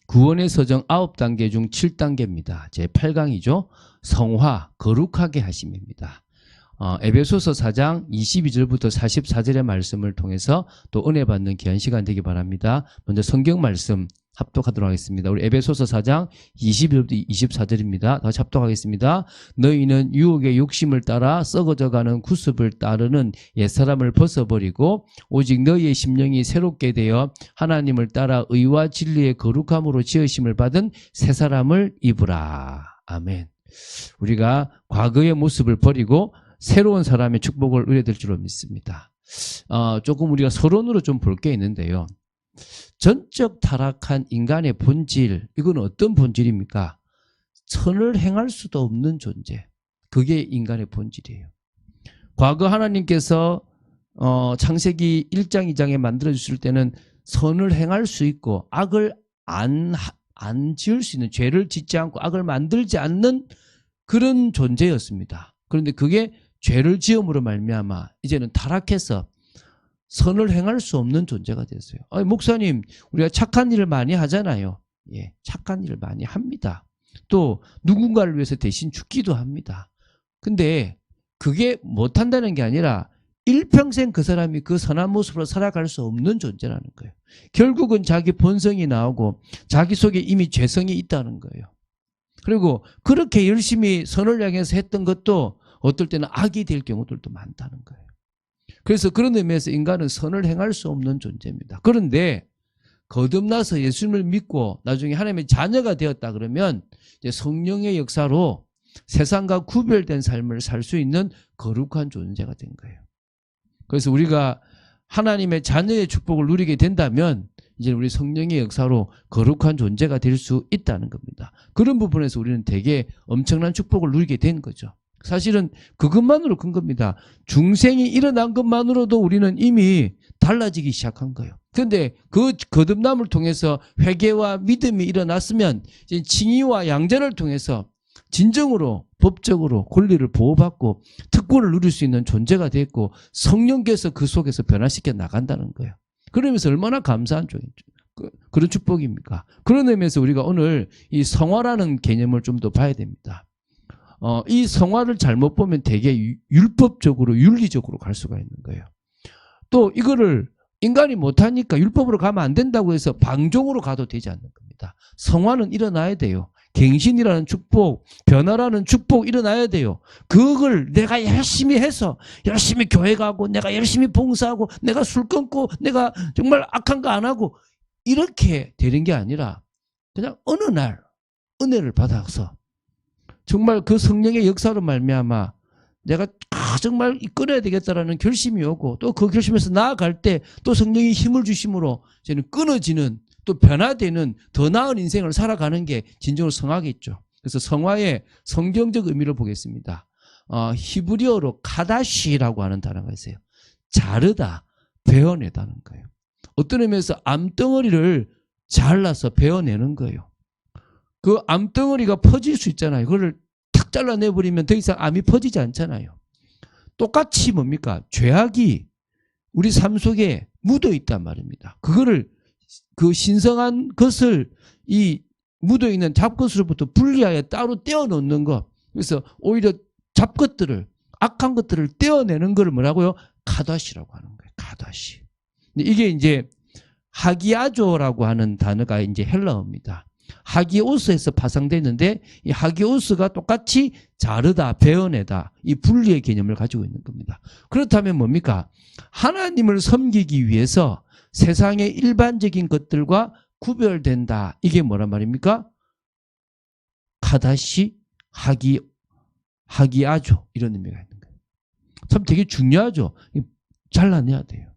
구원의 서정 9단계 중 7단계입니다. 제8강이죠. 성화, 거룩하게 하심입니다. 에베소서 4장 22절부터 44절의 말씀을 통해서 또 은혜 받는 귀한 시간 되기 바랍니다. 먼저 성경 말씀 합독하도록 하겠습니다. 우리 에베소서 4장 22절부터 24절입니다. 다시 합독하겠습니다. 너희는 유혹의 욕심을 따라 썩어져가는 구습을 따르는 옛사람을 벗어버리고 오직 너희의 심령이 새롭게 되어 하나님을 따라 의와 진리의 거룩함으로 지으심을 받은 새 사람을 입으라. 아멘. 우리가 과거의 모습을 버리고 새로운 사람의 축복을 누려야 될 줄로 믿습니다. 조금 우리가 서론으로 좀 볼 게 있는데요. 전적 타락한 인간의 본질, 이건 어떤 본질입니까? 선을 행할 수도 없는 존재. 그게 인간의 본질이에요. 과거 하나님께서 창세기 1장, 2장에 만들어주실 때는 선을 행할 수 있고 악을 안 지을 수 있는, 죄를 짓지 않고 악을 만들지 않는 그런 존재였습니다. 그런데 그게 죄를 지음으로 말미암아 이제는 타락해서 선을 행할 수 없는 존재가 됐어요. 아니, 목사님, 우리가 착한 일을 많이 하잖아요. 예, 착한 일을 많이 합니다. 또 누군가를 위해서 대신 죽기도 합니다. 근데 그게 못한다는 게 아니라 일평생 그 사람이 그 선한 모습으로 살아갈 수 없는 존재라는 거예요. 결국은 자기 본성이 나오고 자기 속에 이미 죄성이 있다는 거예요. 그리고 그렇게 열심히 선을 향해서 했던 것도 어떨 때는 악이 될 경우들도 많다는 거예요. 그래서 그런 의미에서 인간은 선을 행할 수 없는 존재입니다. 그런데 거듭나서 예수님을 믿고 나중에 하나님의 자녀가 되었다 그러면 이제 성령의 역사로 세상과 구별된 삶을 살 수 있는 거룩한 존재가 된 거예요. 그래서 우리가 하나님의 자녀의 축복을 누리게 된다면 이제 우리 성령의 역사로 거룩한 존재가 될 수 있다는 겁니다. 그런 부분에서 우리는 되게 엄청난 축복을 누리게 된 거죠. 사실은 그것만으로 큰 겁니다. 중생이 일어난 것만으로도 우리는 이미 달라지기 시작한 거예요. 그런데 그 거듭남을 통해서 회개와 믿음이 일어났으면 이제 칭의와 양전을 통해서 진정으로 법적으로 권리를 보호받고 특권을 누릴 수 있는 존재가 됐고 성령께서 그 속에서 변화시켜 나간다는 거예요. 그러면서 얼마나 감사한 그런 축복입니까? 그런 의미에서 우리가 오늘 이 성화라는 개념을 좀 더 봐야 됩니다. 이 성화를 잘못 보면 되게 율법적으로 윤리적으로 갈 수가 있는 거예요. 또 이거를 인간이 못하니까 율법으로 가면 안 된다고 해서 방종으로 가도 되지 않는 겁니다. 성화는 일어나야 돼요. 갱신이라는 축복, 변화라는 축복 일어나야 돼요. 그걸 내가 열심히 해서 열심히 교회 가고 내가 열심히 봉사하고 내가 술 끊고 내가 정말 악한 거 안 하고 이렇게 되는 게 아니라 그냥 어느 날 은혜를 받아서 정말 그 성령의 역사로 말미암아 내가 정말 끊어야 되겠다라는 결심이 오고 또 그 결심에서 나아갈 때 또 성령이 힘을 주심으로 저는 끊어지는 또 변화되는 더 나은 인생을 살아가는 게 진정으로 성화겠죠. 그래서 성화의 성경적 의미를 보겠습니다. 히브리어로 카다시라고 하는 단어가 있어요. 자르다, 베어내다는 거예요. 어떤 의미에서 암덩어리를 잘라서 베어내는 거예요. 그 암덩어리가 퍼질 수 있잖아요. 그걸 탁 잘라내버리면 더 이상 암이 퍼지지 않잖아요. 똑같이 뭡니까? 죄악이 우리 삶 속에 묻어 있단 말입니다. 그거를 그 신성한 것을 이 묻어 있는 잡것으로부터 분리하여 따로 떼어놓는 것. 그래서 오히려 잡것들을 악한 것들을 떼어내는 걸 뭐라고요? 카다시라고 하는 거예요. 카다시. 이게 이제 하기아조라고 하는 단어가 이제 헬라어입니다. 하기오스에서 파생됐는데 이 하기오스가 똑같이 자르다, 베어내다 이 분리의 개념을 가지고 있는 겁니다. 그렇다면 뭡니까? 하나님을 섬기기 위해서 세상의 일반적인 것들과 구별된다. 이게 뭐란 말입니까? 카다시, 하기아조 이런 의미가 있는 거예요. 참 되게 중요하죠. 잘라내야 돼요.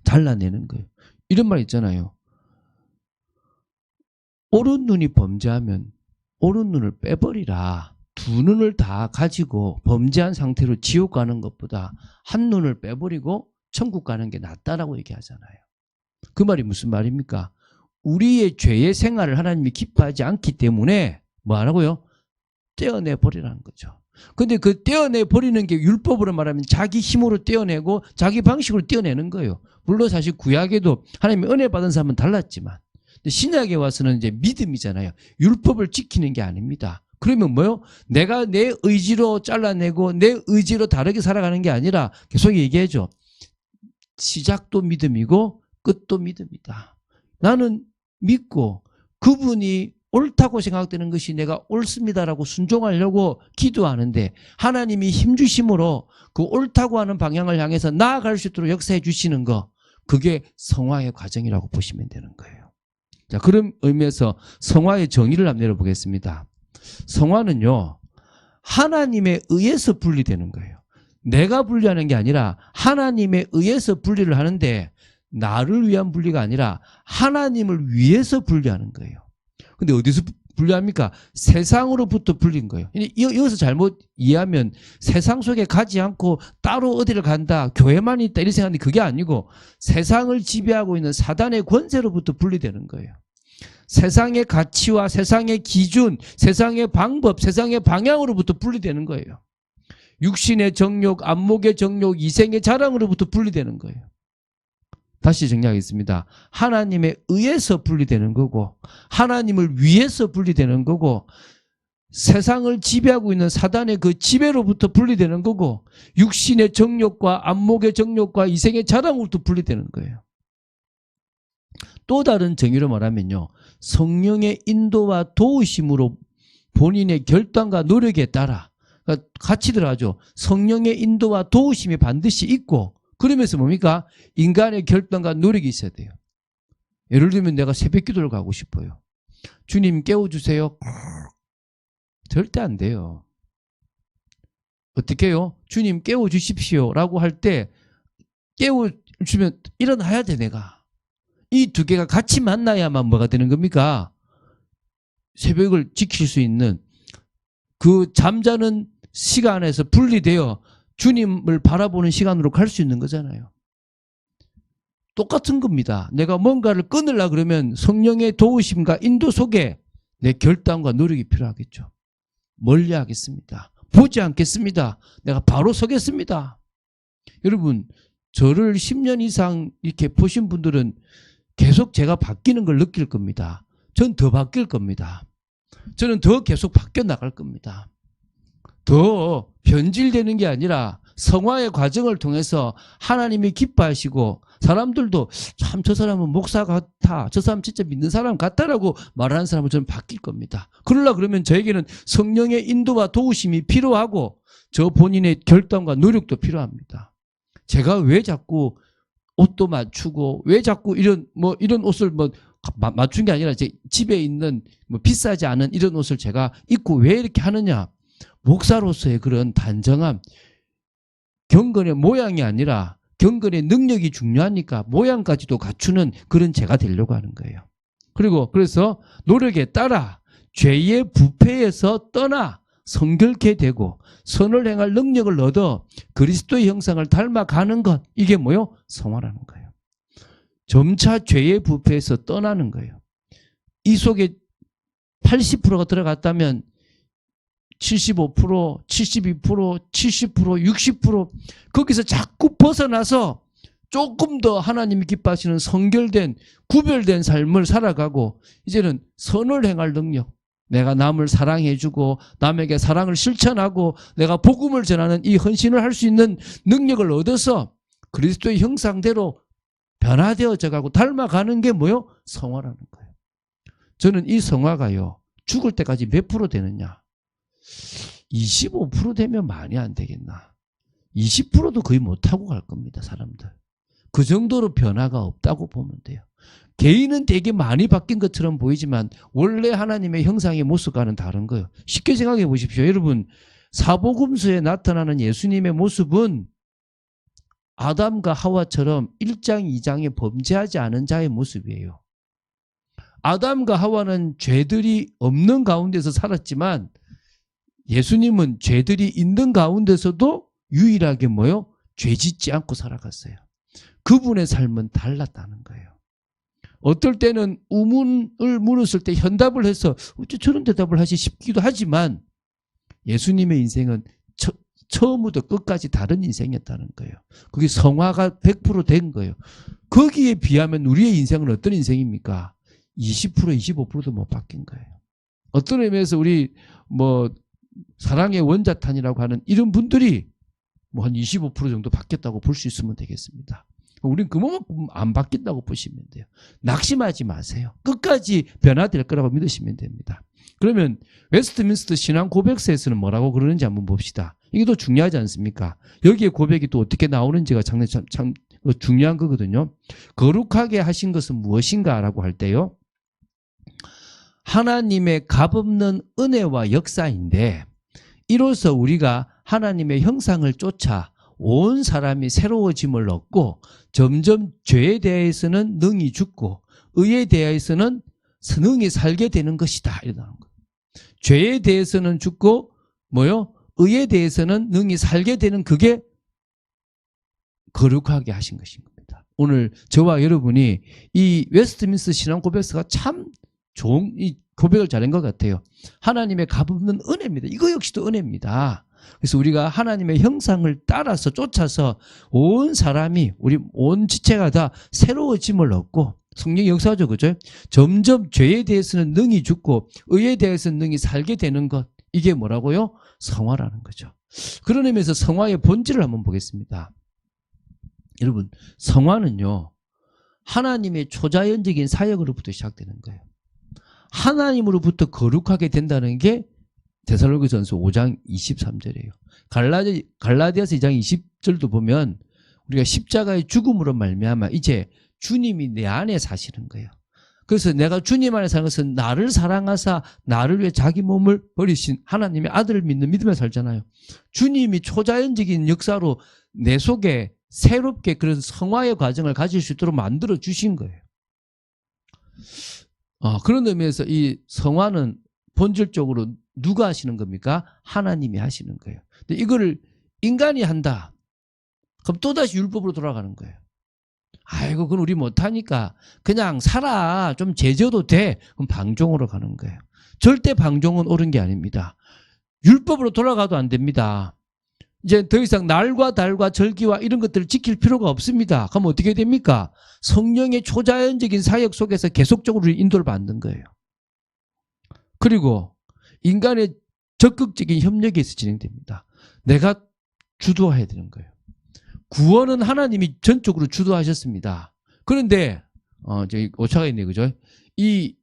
잘라내는 거예요. 이런 말 있잖아요. 오른 눈이 범죄하면 오른 눈을 빼버리라. 두 눈을 다 가지고 범죄한 상태로 지옥 가는 것보다 한 눈을 빼버리고 천국 가는 게 낫다라고 얘기하잖아요. 그 말이 무슨 말입니까? 우리의 죄의 생활을 하나님이 기뻐하지 않기 때문에 뭐 하라고요? 떼어내버리라는 거죠. 근데 그 떼어내버리는 게 율법으로 말하면 자기 힘으로 떼어내고 자기 방식으로 떼어내는 거예요. 물론 사실 구약에도 하나님이 은혜 받은 사람은 달랐지만 신약에 와서는 이제 믿음이잖아요. 율법을 지키는 게 아닙니다. 그러면 뭐요? 내가 내 의지로 잘라내고 내 의지로 다르게 살아가는 게 아니라 계속 얘기해줘. 시작도 믿음이고 끝도 믿음이다. 나는 믿고 그분이 옳다고 생각되는 것이 내가 옳습니다라고 순종하려고 기도하는데 하나님이 힘주심으로 그 옳다고 하는 방향을 향해서 나아갈 수 있도록 역사해 주시는 거, 그게 성화의 과정이라고 보시면 되는 거예요. 자, 그런 의미에서 성화의 정의를 한번 내려보겠습니다. 성화는요, 하나님에 의해서 분리되는 거예요. 내가 분리하는 게 아니라 하나님에 의해서 분리를 하는데 나를 위한 분리가 아니라 하나님을 위해서 분리하는 거예요. 근데 어디서 분리합니까? 세상으로부터 분리인 거예요. 여기서 잘못 이해하면 세상 속에 가지 않고 따로 어디를 간다, 교회만 있다 이렇게 생각하는데 그게 아니고 세상을 지배하고 있는 사단의 권세로부터 분리되는 거예요. 세상의 가치와 세상의 기준, 세상의 방법, 세상의 방향으로부터 분리되는 거예요. 육신의 정욕, 안목의 정욕, 이생의 자랑으로부터 분리되는 거예요. 다시 정리하겠습니다. 하나님에 의해서 분리되는 거고 하나님을 위해서 분리되는 거고 세상을 지배하고 있는 사단의 그 지배로부터 분리되는 거고 육신의 정욕과 안목의 정욕과 이생의 자랑으로부터 분리되는 거예요. 또 다른 정의로 말하면요, 성령의 인도와 도우심으로 본인의 결단과 노력에 따라, 그러니까 같이 들어가죠. 성령의 인도와 도우심이 반드시 있고 그러면서 뭡니까? 인간의 결단과 노력이 있어야 돼요. 예를 들면 내가 새벽 기도를 가고 싶어요. 주님 깨워주세요. 절대 안 돼요. 어떻게 해요? 주님 깨워주십시오 라고 할 때 깨워주면 일어나야 돼. 내가 이 두 개가 같이 만나야만 뭐가 되는 겁니까? 새벽을 지킬 수 있는 그 잠자는 시간에서 분리되어 주님을 바라보는 시간으로 갈 수 있는 거잖아요. 똑같은 겁니다. 내가 뭔가를 끊으려고 그러면 성령의 도우심과 인도 속에 내 결단과 노력이 필요하겠죠. 멀리 하겠습니다. 보지 않겠습니다. 내가 바로 서겠습니다. 여러분, 저를 10년 이상 이렇게 보신 분들은 계속 제가 바뀌는 걸 느낄 겁니다. 전 더 바뀔 겁니다. 저는 더 계속 바뀌어 나갈 겁니다. 더 변질되는 게 아니라 성화의 과정을 통해서 하나님이 기뻐하시고 사람들도 참 저 사람은 목사 같아, 저 사람 진짜 믿는 사람 같다라고 말하는 사람은 저는 바뀔 겁니다. 그러려고 그러면 저에게는 성령의 인도와 도우심이 필요하고 저 본인의 결단과 노력도 필요합니다. 제가 왜 자꾸 옷도 맞추고 왜 자꾸 이런 옷을 맞춘 게 아니라 제 집에 있는 비싸지 않은 이런 옷을 제가 입고 왜 이렇게 하느냐? 목사로서의 그런 단정함, 경건의 모양이 아니라 경건의 능력이 중요하니까 모양까지도 갖추는 그런 제가 되려고 하는 거예요. 그리고 그래서 노력에 따라 죄의 부패에서 떠나 성결케 되고 선을 행할 능력을 얻어 그리스도의 형상을 닮아가는 것, 이게 뭐요? 성화라는 거예요. 점차 죄의 부패에서 떠나는 거예요. 이 속에 80%가 들어갔다면 75%, 72%, 70%, 60% 거기서 자꾸 벗어나서 조금 더 하나님이 기뻐하시는 성결된 구별된 삶을 살아가고 이제는 선을 행할 능력, 내가 남을 사랑해주고 남에게 사랑을 실천하고 내가 복음을 전하는 이 헌신을 할 수 있는 능력을 얻어서 그리스도의 형상대로 변화되어져 가고 닮아가는 게 뭐요? 성화라는 거예요. 저는 이 성화가요, 죽을 때까지 몇 프로 되느냐? 25% 되면 많이 안 되겠나? 20%도 거의 못하고 갈 겁니다, 사람들. 그 정도로 변화가 없다고 보면 돼요. 개인은 되게 많이 바뀐 것처럼 보이지만 원래 하나님의 형상의 모습과는 다른 거예요. 쉽게 생각해 보십시오. 여러분, 사복음서에 나타나는 예수님의 모습은 아담과 하와처럼 1장, 2장에 범죄하지 않은 자의 모습이에요. 아담과 하와는 죄들이 없는 가운데서 살았지만 예수님은 죄들이 있는 가운데서도 유일하게 뭐요? 죄 짓지 않고 살아갔어요. 그분의 삶은 달랐다는 거예요. 어떨 때는 우문을 물었을 때 현답을 해서 어째 저런 대답을 하시 싶기도 하지만 예수님의 인생은 처음부터 끝까지 다른 인생이었다는 거예요. 그게 성화가 100% 된 거예요. 거기에 비하면 우리의 인생은 어떤 인생입니까? 20%, 25%도 못 바뀐 거예요. 어떤 의미에서 우리 뭐 사랑의 원자탄이라고 하는 이런 분들이 뭐 한 25% 정도 바뀌었다고 볼 수 있으면 되겠습니다. 우리는 그만큼 안 바뀐다고 보시면 돼요. 낙심하지 마세요. 끝까지 변화될 거라고 믿으시면 됩니다. 그러면 웨스트민스터 신앙 고백서에서는 뭐라고 그러는지 한번 봅시다. 이게 더 중요하지 않습니까? 여기에 고백이 또 어떻게 나오는지가 참 중요한 거거든요. 거룩하게 하신 것은 무엇인가 라고 할 때요. 하나님의 값없는 은혜와 역사인데 이로써 우리가 하나님의 형상을 쫓아 온 사람이 새로워짐을 얻고 점점 죄에 대해서는 능히 죽고 의에 대해서는 능히 살게 되는 것이다. 이러는 거예요. 죄에 대해서는 죽고 뭐요? 의에 대해서는 능히 살게 되는 그게 거룩하게 하신 것인 겁니다. 오늘 저와 여러분이 이 웨스트민스터 신앙 고백서가 참 좋은 이 고백을 잘한 것 같아요. 하나님의 값없는 은혜입니다. 이거 역시도 은혜입니다. 그래서 우리가 하나님의 형상을 따라서 쫓아서 온 사람이 우리 온 지체가 다 새로워짐을 얻고 성령의 역사죠. 그죠? 점점 죄에 대해서는 능히 죽고 의에 대해서는 능히 살게 되는 것. 이게 뭐라고요? 성화라는 거죠. 그런 의미에서 성화의 본질을 한번 보겠습니다. 여러분, 성화는요. 하나님의 초자연적인 사역으로부터 시작되는 거예요. 하나님으로부터 거룩하게 된다는 게 데살로니가전서 5장 23절이에요. 갈라디아서 2장 20절도 보면 우리가 십자가의 죽음으로 말미암아 이제 주님이 내 안에 사시는 거예요. 그래서 내가 주님 안에 사는 것은 나를 사랑하사 나를 위해 자기 몸을 버리신 하나님의 아들을 믿는 믿음에 살잖아요. 주님이 초자연적인 역사로 내 속에 새롭게 그런 성화의 과정을 가질 수 있도록 만들어 주신 거예요. 그런 의미에서 이 성화는 본질적으로 누가 하시는 겁니까? 하나님이 하시는 거예요. 근데 이거를 인간이 한다. 그럼 또다시 율법으로 돌아가는 거예요. 아이고, 그건 우리 못하니까 그냥 살아. 좀 제져도 돼. 그럼 방종으로 가는 거예요. 절대 방종은 옳은 게 아닙니다. 율법으로 돌아가도 안 됩니다. 이제 더 이상 날과 달과 절기와 이런 것들을 지킬 필요가 없습니다. 그럼 어떻게 됩니까? 성령의 초자연적인 사역 속에서 계속적으로 인도를 받는 거예요. 그리고 인간의 적극적인 협력에서 진행됩니다. 내가 주도해야 되는 거예요. 구원은 하나님이 전적으로 주도하셨습니다. 그런데 저기 오차가 있네, 그죠? 이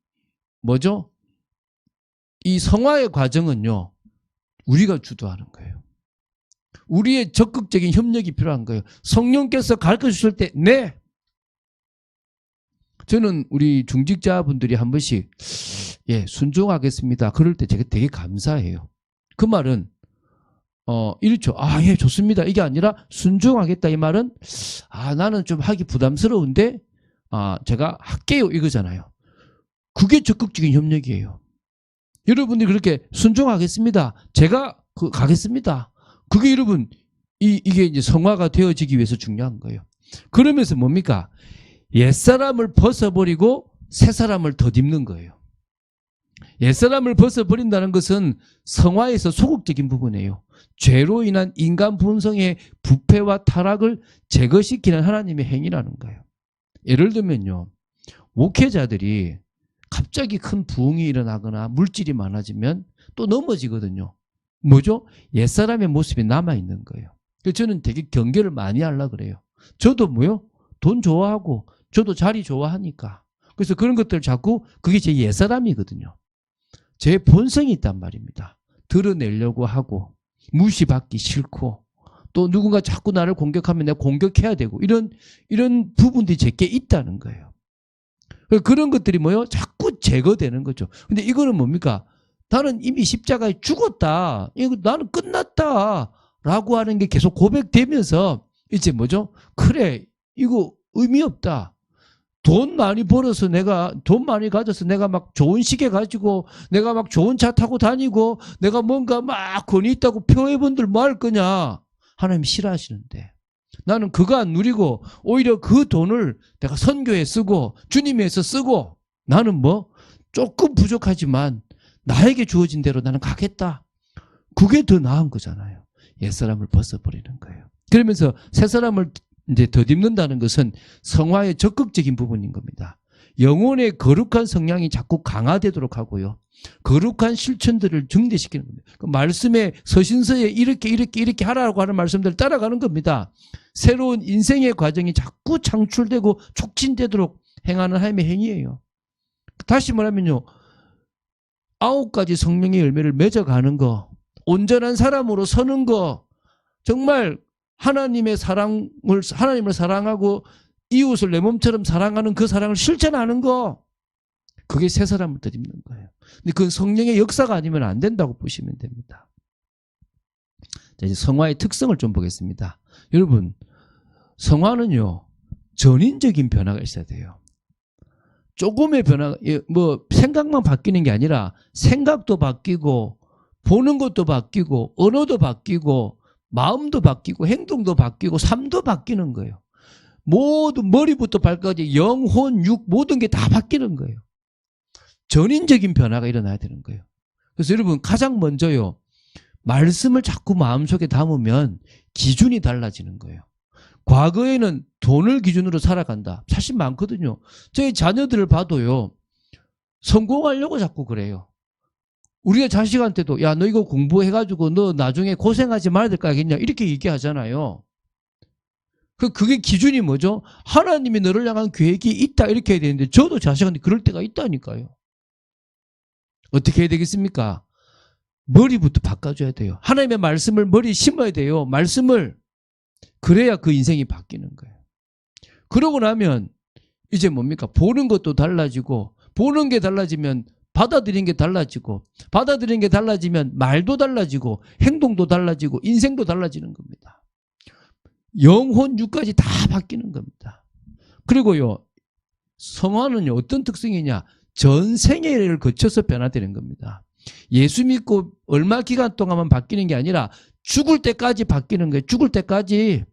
성화의 과정은요, 우리가 주도하는 거예요. 우리의 적극적인 협력이 필요한 거예요. 성령께서 가르쳐 주실 때, 네. 저는 우리 중직자분들이 한 번씩 순종하겠습니다. 그럴 때 제가 되게 감사해요. 그 말은 이렇죠. 예, 좋습니다. 이게 아니라 순종하겠다 이 말은 나는 좀 하기 부담스러운데 제가 할게요 이거잖아요. 그게 적극적인 협력이에요. 여러분들이 그렇게 순종하겠습니다. 제가 가겠습니다. 그게 여러분 이게 이제 성화가 되어지기 위해서 중요한 거예요. 그러면서 뭡니까? 옛사람을 벗어버리고 새사람을 덧입는 거예요. 옛사람을 벗어버린다는 것은 성화에서 소극적인 부분이에요. 죄로 인한 인간 본성의 부패와 타락을 제거시키는 하나님의 행위라는 거예요. 예를 들면요, 목회자들이 갑자기 큰 부흥이 일어나거나 물질이 많아지면 또 넘어지거든요. 뭐죠? 옛사람의 모습이 남아있는 거예요. 그래서 저는 되게 경계를 많이 하려고 그래요. 저도 돈 좋아하고 저도 자리 좋아하니까. 그래서 그런 것들 자꾸 그게 제 옛사람이거든요. 제 본성이 있단 말입니다. 드러내려고 하고 무시받기 싫고 또 누군가 자꾸 나를 공격하면 내가 공격해야 되고 이런 부분들이 제게 있다는 거예요. 그런 것들이 자꾸 제거되는 거죠. 근데 이거는 뭡니까? 나는 이미 십자가에 죽었다. 이거 나는 끝났다. 라고 하는 게 계속 고백되면서 이제 그래, 이거 의미 없다. 돈 많이 벌어서 돈 많이 가져서 내가 막 좋은 시계 가지고 내가 막 좋은 차 타고 다니고 내가 뭔가 막 권위 있다고 표해본들 뭐 할 거냐. 하나님 싫어하시는데 나는 그거 안 누리고 오히려 그 돈을 내가 선교에 쓰고 주님 위해서 쓰고 나는 조금 부족하지만 나에게 주어진 대로 나는 가겠다. 그게 더 나은 거잖아요. 옛사람을 벗어버리는 거예요. 그러면서 새사람을 이제 덧입는다는 것은 성화의 적극적인 부분인 겁니다. 영혼의 거룩한 성향이 자꾸 강화되도록 하고요. 거룩한 실천들을 증대시키는 겁니다. 그 말씀의 서신서에 이렇게 하라고 하는 말씀들을 따라가는 겁니다. 새로운 인생의 과정이 자꾸 창출되고 촉진되도록 행하는 하나님의 행위예요. 다시 말하면요. 9가지 성령의 열매를 맺어가는 거, 온전한 사람으로 서는 거, 정말 하나님을 사랑하고 이웃을 내 몸처럼 사랑하는 그 사랑을 실천하는 거, 그게 새 사람을 드리는 거예요. 근데 그건 성령의 역사가 아니면 안 된다고 보시면 됩니다. 자, 이제 성화의 특성을 좀 보겠습니다. 여러분, 성화는요, 전인적인 변화가 있어야 돼요. 조금의 변화, 뭐 생각만 바뀌는 게 아니라 생각도 바뀌고 보는 것도 바뀌고 언어도 바뀌고 마음도 바뀌고 행동도 바뀌고 삶도 바뀌는 거예요. 모두 머리부터 발까지 영혼, 육 모든 게 다 바뀌는 거예요. 전인적인 변화가 일어나야 되는 거예요. 그래서 여러분 가장 먼저요. 말씀을 자꾸 마음속에 담으면 기준이 달라지는 거예요. 과거에는 돈을 기준으로 살아간다. 사실 많거든요. 저희 자녀들을 봐도요. 성공하려고 자꾸 그래요. 우리가 자식한테도 야, 너 이거 공부해가지고 너 나중에 고생하지 말아야 될 거 알겠냐 이렇게 얘기하잖아요. 그게 기준이 뭐죠? 하나님이 너를 향한 계획이 있다 이렇게 해야 되는데 저도 자식한테 그럴 때가 있다니까요. 어떻게 해야 되겠습니까? 머리부터 바꿔줘야 돼요. 하나님의 말씀을 머리에 심어야 돼요. 말씀을. 그래야 그 인생이 바뀌는 거예요. 그러고 나면 이제 뭡니까? 보는 것도 달라지고 보는 게 달라지면 받아들이는 게 달라지고 받아들이는 게 달라지면 말도 달라지고 행동도 달라지고 인생도 달라지는 겁니다. 영혼, 육까지 다 바뀌는 겁니다. 그리고요. 성화는요. 어떤 특성이냐? 전생애를 거쳐서 변화되는 겁니다. 예수 믿고 얼마 기간 동안만 바뀌는 게 아니라 죽을 때까지 바뀌는 거예요. 죽을 때까지.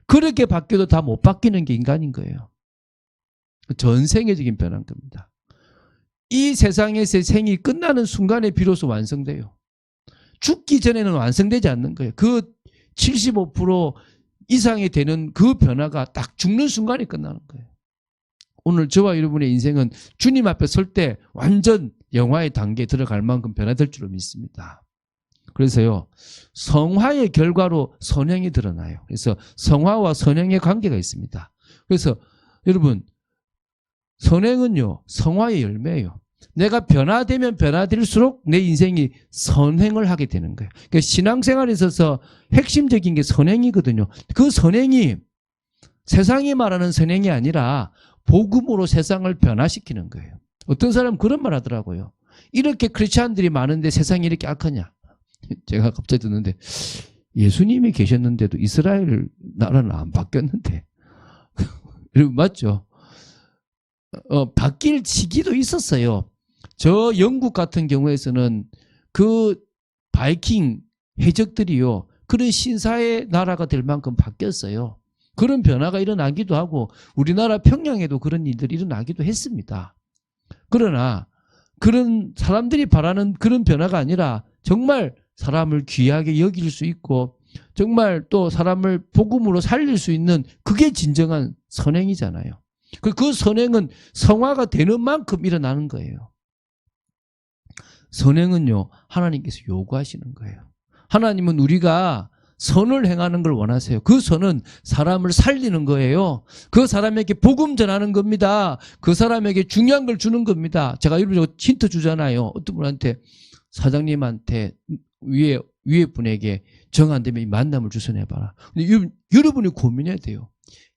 그렇게 바뀌어도 다 못 바뀌는 게 인간인 거예요. 전생애적인 변화인 겁니다. 이 세상에서의 생이 끝나는 순간에 비로소 완성돼요. 죽기 전에는 완성되지 않는 거예요. 그 75% 이상이 되는 그 변화가 딱 죽는 순간에 끝나는 거예요. 오늘 저와 여러분의 인생은 주님 앞에 설 때 완전 영화의 단계에 들어갈 만큼 변화될 줄로 믿습니다. 그래서요, 성화의 결과로 선행이 드러나요. 그래서 성화와 선행의 관계가 있습니다. 그래서 여러분, 선행은요, 성화의 열매예요. 내가 변화되면 변화될수록 내 인생이 선행을 하게 되는 거예요. 그러니까 신앙생활에 있어서 핵심적인 게 선행이거든요. 그 선행이 세상이 말하는 선행이 아니라 복음으로 세상을 변화시키는 거예요. 어떤 사람은 그런 말 하더라고요. 이렇게 크리스찬들이 많은데 세상이 이렇게 악하냐? 제가 갑자기 듣는데 예수님이 계셨는데도 이스라엘 나라는 안 바뀌었는데 여러분 맞죠? 바뀔 시기도 있었어요. 저 영국 같은 경우에서는 그 바이킹 해적들이요. 그런 신사의 나라가 될 만큼 바뀌었어요. 그런 변화가 일어나기도 하고 우리나라 평양에도 그런 일들이 일어나기도 했습니다. 그러나 그런 사람들이 바라는 그런 변화가 아니라 정말 사람을 귀하게 여길 수 있고 정말 또 사람을 복음으로 살릴 수 있는 그게 진정한 선행이잖아요. 그 선행은 성화가 되는 만큼 일어나는 거예요. 선행은요, 하나님께서 요구하시는 거예요. 하나님은 우리가 선을 행하는 걸 원하세요. 그 선은 사람을 살리는 거예요. 그 사람에게 복음 전하는 겁니다. 그 사람에게 중요한 걸 주는 겁니다. 제가 여러분 힌트 주잖아요. 어떤 분한테 사장님한테 위에 분에게 정 안 되면 이 만남을 주선해봐라. 근데 여러분이 고민해야 돼요.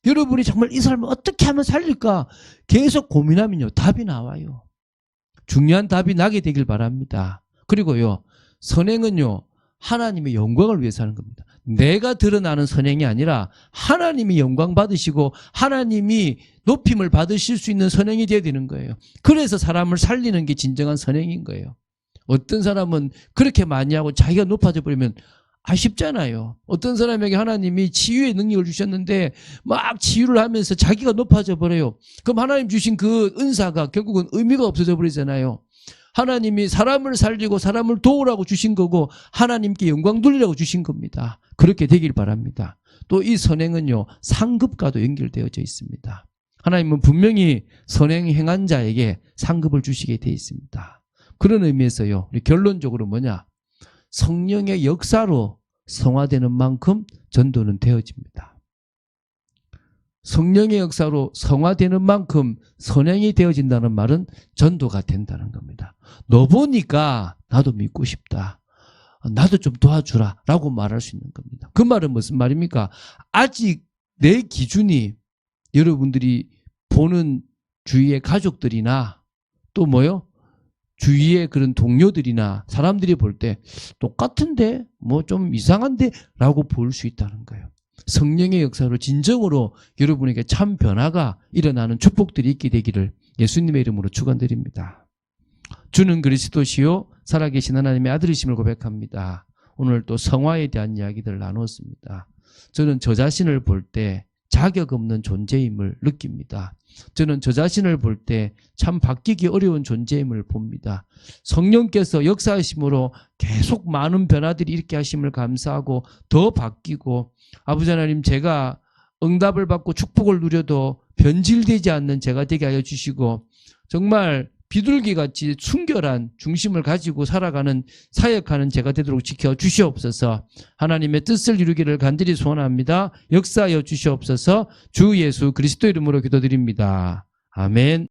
여러분이 정말 이 사람을 어떻게 하면 살릴까 계속 고민하면요. 답이 나와요. 중요한 답이 나게 되길 바랍니다. 그리고요. 선행은요. 하나님의 영광을 위해서 하는 겁니다. 내가 드러나는 선행이 아니라 하나님이 영광 받으시고 하나님이 높임을 받으실 수 있는 선행이 되어야 되는 거예요. 그래서 사람을 살리는 게 진정한 선행인 거예요. 어떤 사람은 그렇게 많이 하고 자기가 높아져 버리면 아쉽잖아요. 어떤 사람에게 하나님이 치유의 능력을 주셨는데 막 치유를 하면서 자기가 높아져 버려요. 그럼 하나님 주신 그 은사가 결국은 의미가 없어져 버리잖아요. 하나님이 사람을 살리고 사람을 도우라고 주신 거고 하나님께 영광 돌리라고 주신 겁니다. 그렇게 되길 바랍니다. 또 이 선행은요. 상급과도 연결되어져 있습니다. 하나님은 분명히 선행 행한 자에게 상급을 주시게 돼 있습니다. 그런 의미에서요, 우리 결론적으로 뭐냐? 성령의 역사로 성화되는 만큼 전도는 되어집니다. 성령의 역사로 성화되는 만큼 선행이 되어진다는 말은 전도가 된다는 겁니다. 너 보니까 나도 믿고 싶다. 나도 좀 도와주라 라고 말할 수 있는 겁니다. 그 말은 무슨 말입니까? 아직 내 기준이 여러분들이 보는 주위의 가족들이나 또 뭐요? 주위의 그런 동료들이나 사람들이 볼 때 똑같은데 뭐 좀 이상한데 라고 볼 수 있다는 거예요. 성령의 역사로 진정으로 여러분에게 참 변화가 일어나는 축복들이 있게 되기를 예수님의 이름으로 축원드립니다. 주는 그리스도시요 살아계신 하나님의 아들이심을 고백합니다. 오늘 또 성화에 대한 이야기들을 나눴습니다. 저는 저 자신을 볼 때 자격 없는 존재임을 느낍니다. 저는 저 자신을 볼 때 참 바뀌기 어려운 존재임을 봅니다. 성령께서 역사하심으로 계속 많은 변화들이 있게 하심을 감사하고 더 바뀌고, 아버지 하나님, 제가 응답을 받고 축복을 누려도 변질되지 않는 제가 되게 하여 주시고, 정말 비둘기같이 순결한 중심을 가지고 살아가는 사역하는 제가 되도록 지켜 주시옵소서. 하나님의 뜻을 이루기를 간절히 소원합니다. 역사하여 주시옵소서. 주 예수 그리스도 이름으로 기도드립니다. 아멘.